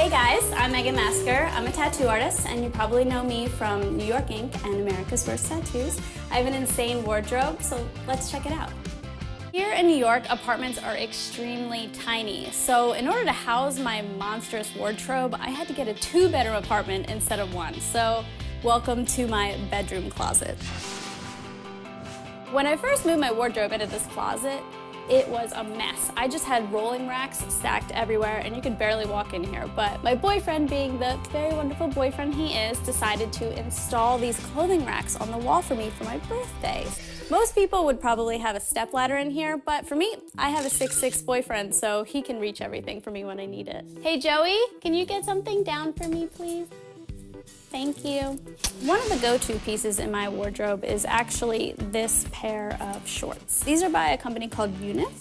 Hey guys, I'm Megan Massacre. I'm a tattoo artist, and you probably know me from New York Ink and America's Worst Tattoos. I have an insane wardrobe, so let's check it out. Here in New York, apartments are extremely tiny, so in order to house my monstrous wardrobe, I had to get a 2-bedroom apartment instead of 1. So welcome to my bedroom closet. When I first moved my wardrobe into this closet, it was a mess. I just had rolling racks stacked everywhere and you could barely walk in here. But my boyfriend, being the very wonderful boyfriend he is, decided to install these clothing racks on the wall for me for my birthday. Most people would probably have a stepladder in here, but for me, I have a 6'6" boyfriend, so he can reach everything for me when I need it. Hey Joey, can you get something down for me, please? Thank you. One of the go-to pieces in my wardrobe is actually this pair of shorts. These are by a company called Unif.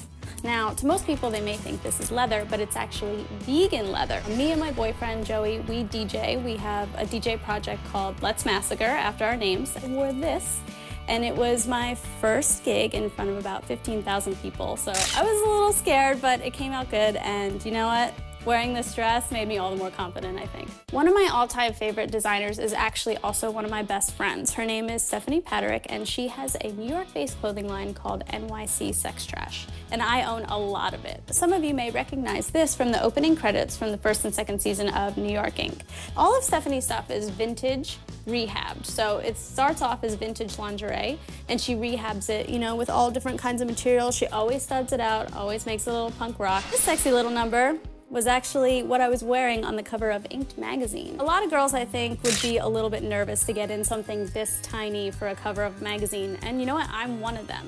Now, to most people, they may think this is leather, but it's actually vegan leather. Me and my boyfriend, Joey, we DJ. We have a DJ project called Let's Massacre, after our names. I wore this, and it was my first gig in front of about 15,000 people. So I was a little scared, but it came out good, and you know what? Wearing this dress made me all the more confident, I think. One of my all-time favorite designers is actually also one of my best friends. Her name is Stephanie Patrick, and she has a New York-based clothing line called NYC Sex Trash, and I own a lot of it. Some of you may recognize this from the opening credits from the first and second season of New York Ink. All of Stephanie's stuff is vintage rehabbed. So it starts off as vintage lingerie, and she rehabs it, you know, with all different kinds of materials. She always studs it out, always makes a little punk rock. This sexy little number was actually what I was wearing on the cover of Inked magazine. A lot of girls, I think, would be a little bit nervous to get in something this tiny for a cover of a magazine, and you know what? I'm one of them.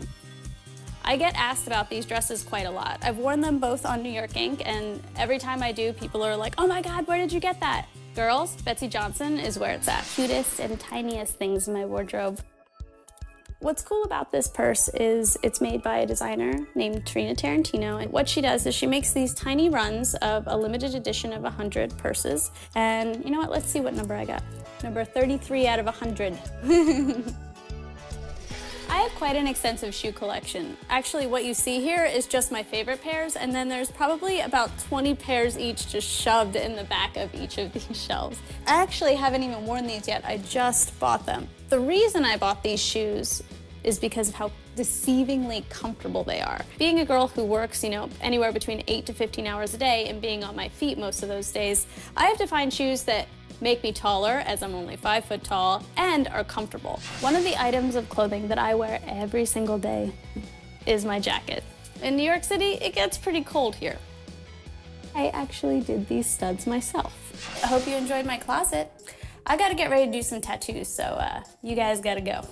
I get asked about these dresses quite a lot. I've worn them both on New York Ink, and every time I do, people are like, oh my God, where did you get that? Girls, Betsy Johnson is where it's at. Cutest and tiniest things in my wardrobe. What's cool about this purse is it's made by a designer named Trina Tarantino, and what she does is she makes these tiny runs of a limited edition of 100 purses, and you know what, let's see what number I got. Number 33 out of 100. I have quite an extensive shoe collection. Actually, what you see here is just my favorite pairs, and then there's probably about 20 pairs each just shoved in the back of each of these shelves. I actually haven't even worn these yet, I just bought them. The reason I bought these shoes is because of how deceivingly comfortable they are. Being a girl who works, you know, anywhere between 8 to 15 hours a day and being on my feet most of those days, I have to find shoes that make me taller, as I'm only 5 foot tall, and are comfortable. One of the items of clothing that I wear every single day is my jacket. In New York City, it gets pretty cold here. I actually did these studs myself. I hope you enjoyed my closet. I gotta get ready to do some tattoos, so you guys gotta go.